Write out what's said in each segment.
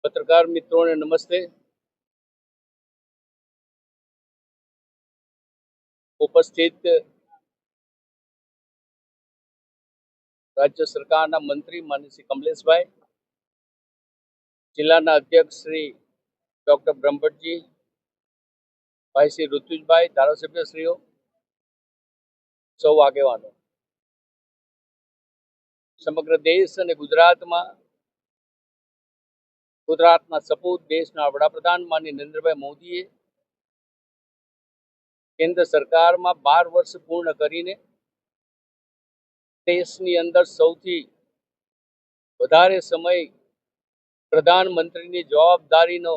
पत्रकार मित्रों ने नमस्ते। उपस्थित राज्य सरकारना मंत्री माननीय श्री कमलेशभाई, जिल्लाना अध्यक्ष श्री डॉक्टर ब्रह्मभट्टजी, भाई श्री ऋत्विजभाई, धारासभ्यश्रीओ, सौ આગેવાનો, સમગ્ર દેશ અને ગુજરાતના સપૂત દેશના વડાપ્રધાન માનનીય નરેન્દ્રભાઈ મોદીએ કેન્દ્ર સરકારમાં 12 વર્ષ પૂર્ણ કરીને દેશની અંદર સૌથી વધારે સમય પ્રધાનમંત્રીની જવાબદારીનો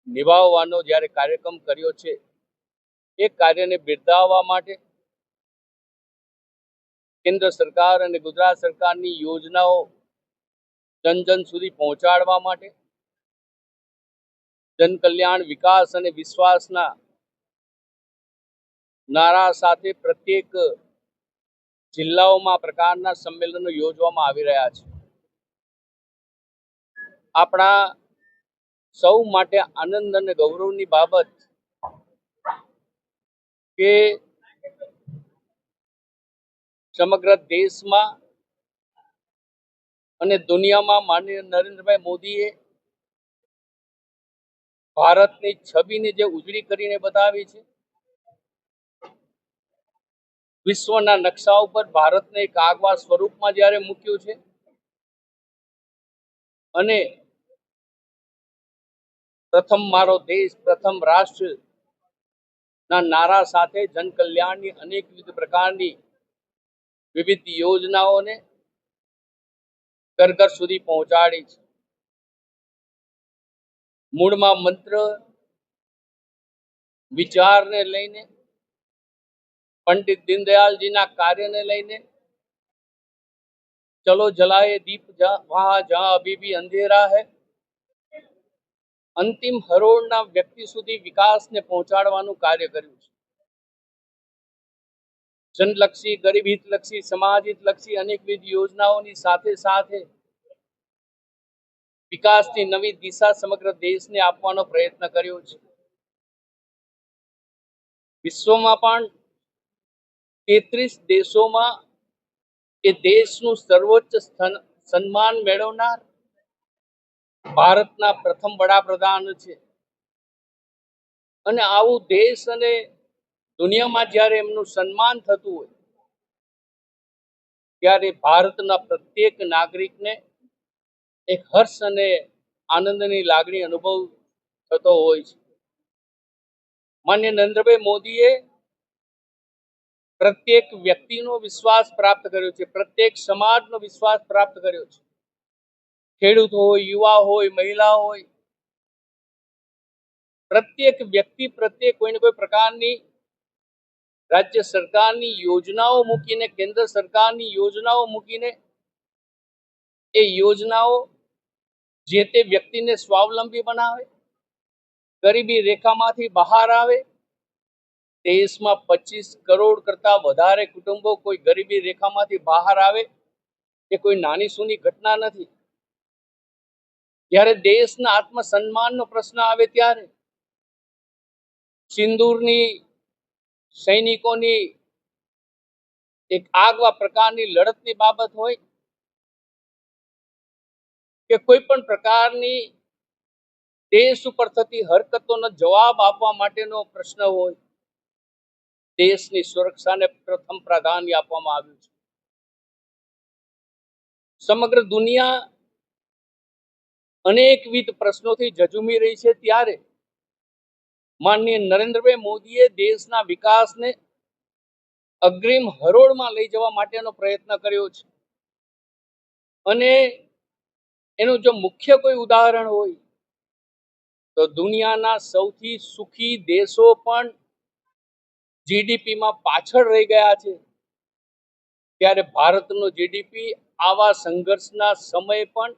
નિભાવવાનો જ્યારે કાર્યક્રમ કર્યો છે, એ કાર્યને બિરદાવવા માટે કેન્દ્ર સરકાર અને ગુજરાત સરકારની યોજનાઓ જન જન સુધી પહોંચાડવા માટે જનકલ્યાણ, વિકાસ અને વિશ્વાસના નારા સાથે પ્રત્યેક જિલ્લાઓમાં પ્રકારના સંમેલનો યોજવામાં આવી રહ્યા છે. આપણા સૌ માટે આનંદ અને ગૌરવની બાબત કે સમગ્ર દેશમાં અને દુનિયામાં માનનીય નરેન્દ્રભાઈ મોદીએ ભારતની છબીને જે ઉજળી કરીને બતાવી છે, વિશ્વના નકશા ઉપર ભારતને એક આગવા સ્વરૂપમાં જ્યારે મૂક્યું છે અને પ્રથમ મારો દેશ પ્રથમ રાષ્ટ્ર ના નારા સાથે જનકલ્યાણની અનેકવિધ પ્રકારની વિવિધ યોજનાઓને ઘર ઘર સુધી પહોંચાડી છે. મૂળમાં મંત્ર વિચારને લઈને, પંડિત દીનદયાલજીના કાર્યને લઈને, ચલો જલાએ દીપ વહાં જહાં અભી ભી અંધેરા હૈ, અંતિમ હરોળના વ્યક્તિ સુધી વિકાસને પહોંચાડવાનું કાર્ય કર્યું છે. જનલક્ષી, ગરીબ હિતલક્ષી, સમાજ હિતલક્ષી અનેકવિધ યોજનાઓની સાથે સાથે વિકાસની નવી દિશા સમગ્ર દેશને આપવાનો પ્રયત્ન કર્યો છે. વિશ્વમાં પણ 33 દેશોમાં એ દેશનું સર્વોચ્ચ સન્માન મેળવનાર ભારતના પ્રથમ વડાપ્રધાન છે. અને આવું દેશ અને દુનિયામાં જ્યારે એમનું સન્માન થતું હોય, ત્યારે ભારતના પ્રત્યેક નાગરિકને એક હર્ષ અને આનંદની લાગણી અનુભવ થતો હોય છે. માનનીય નરેન્દ્રભાઈ મોદીએ પ્રત્યેક વ્યક્તિનો વિશ્વાસ પ્રાપ્ત કર્યો છે, પ્રત્યેક સમાજનો વિશ્વાસ પ્રાપ્ત કર્યો છે. ખેડૂત હોય, યુવા હોય, મહિલા હોય, પ્રત્યેક વ્યક્તિ પ્રત્યે કોઈને કોઈ પ્રકારની રાજ્ય સરકારની યોજનાઓ મૂકીને, કેન્દ્ર સરકારની યોજનાઓ મૂકીને એ યોજનાઓ જે તે વ્યક્તિને સ્વાવલંબી બનાવે, ગરીબી રેખામાંથી બહાર આવે. દેશમાં 25 કરોડ કરતા વધારે કુટુંબો કોઈ ગરીબી રેખામાંથી બહાર આવે એ કોઈ નાની સૂની ઘટના નથી. જ્યારે દેશના આત્મસન્માનનો પ્રશ્ન આવે ત્યારે સિંદૂરની સૈનિકોની એક આગવા પ્રકારની લડતની બાબત હોય કે કોઈ પણ પ્રકારની દેશ ઉપર થતી હરકતોનો જવાબ આપવા માટેનો પ્રશ્ન હોય, દેશની સુરક્ષાને પ્રથમ પ્રાધાન્ય આપવામાં આવ્યું છે. સમગ્ર દુનિયા અનેકવિધ પ્રશ્નોથી ઝઝૂમી રહી છે, ત્યારે માનનીય નરેન્દ્રભાઈ મોદીએ દેશના વિકાસને અગ્રિમ હરોળમાં લઈ જવા માટેનો પ્રયત્ન કર્યો છે. અને એનું જો મુખ્ય કોઈ ઉદાહરણ હોય તો દુનિયાના સૌથી સુખી દેશો પણ જીડીપીમાં પાછળ રહી ગયા છે, ત્યારે ભારતનો જીડીપી આવા સંઘર્ષના સમયે પણ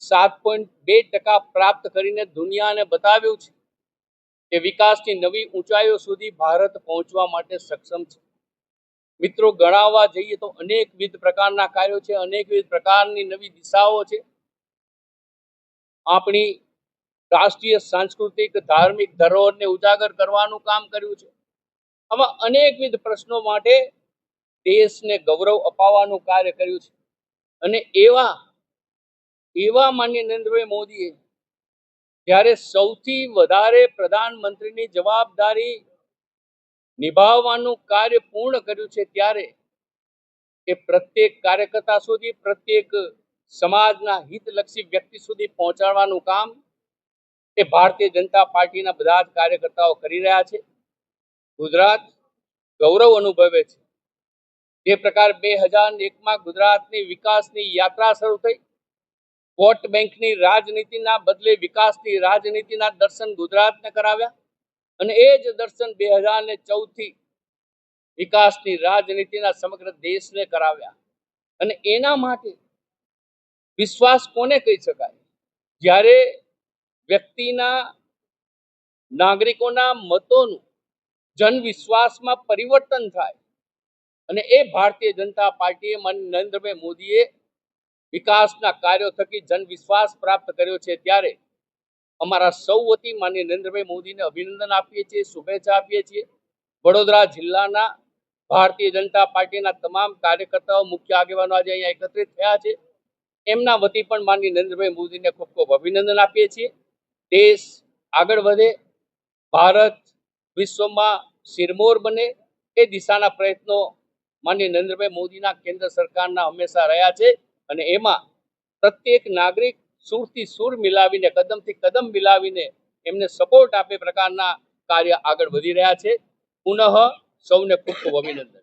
7.2% પ્રાપ્ત કરીને દુનિયાને બતાવ્યું છે કે વિકાસની નવી ઊંચાઈઓ સુધી ભારત પહોંચવા માટે સક્ષમ છે. મિત્રો, ગણાવવા જઈએ તો અનેકવિધ પ્રકારના કાર્યો છે, અનેકવિધ પ્રકારની નવી દિશાઓ છે. આપણી રાષ્ટ્રીય સાંસ્કૃતિક ધાર્મિક ધરોહરને ઉજાગર કરવાનું કામ કર્યું છે. આમાં અનેકવિધ પ્રશ્નો માટે દેશને ગૌરવ અપાવવાનું કાર્ય કર્યું છે. અને એવા માનનીય નરેન્દ્રભાઈ મોદીએ જ્યારે સૌથી વધારે પ્રધાનમંત્રીની જવાબદારી નિભાવવાનું કાર્ય પૂર્ણ કર્યું છે, ત્યારે એ પ્રત્યેક કાર્યકર્તા સુધી, પ્રત્યેક સમાજના હિતલક્ષી વ્યક્તિ સુધી પહોંચાડવાનું કામ એ ભારતીય જનતા પાર્ટીના બધા જ કાર્યકર્તાઓ કરી રહ્યા છે. ગુજરાત ગૌરવ અનુભવે છે. જે પ્રકાર 2001માં ગુજરાતની વિકાસની યાત્રા શરૂ થઈ, વોટ બેંકની રાજનીતિના બદલે વિકાસની રાજનીતિના દર્શન ગુજરાતને કરાવ્યા, અને એ જ દર્શન 2014 થી વિકાસની રાજનીતિના સમગ્ર દેશને કરાવ્યા. અને એના માટે વિશ્વાસ કોને કહી શકાય? જ્યારે વ્યક્તિના, નાગરિકોના મતોનું જન વિશ્વાસમાં પરિવર્તન થાય, અને એ ભારતીય જનતા પાર્ટીએ માનનીય નરેન્દ્રભાઈ મોદીએ વિકાસના કાર્યો થકી જન વિશ્વાસ પ્રાપ્ત કર્યો છે. ત્યારે અમારા સૌ વતી માનનીય નરેન્દ્રભાઈ મોદીને અભિનંદન આપીએ છીએ, શુભેચ્છા આપીએ છીએ. વડોદરા જિલ્લાના ભારતીય જનતા પાર્ટીના તમામ કાર્યકર્તાઓ, મુખ્ય આગેવાનો આજે અહીંયા એકત્રિત થયા છે. એમના વતી પણ માનનીય નરેન્દ્રભાઈ મોદીને ખૂબ ખૂબ અભિનંદન આપીએ છીએ. દેશ આગળ વધે, ભારત વિશ્વમાં શિરમોર બને, એ દિશાના પ્રયત્નો માનનીય નરેન્દ્રભાઈ મોદીના કેન્દ્ર સરકારના હંમેશા રહ્યા છે. અને એમાં પ્રત્યેક નાગરિક સૂરથી સૂર મિલાવીને, કદમથી કદમ મિલાવીને એમને સપોર્ટ આપે પ્રકારના કાર્ય આગળ વધી રહ્યા છે. પુનઃ સૌને ખૂબ ખૂબ અભિનંદન.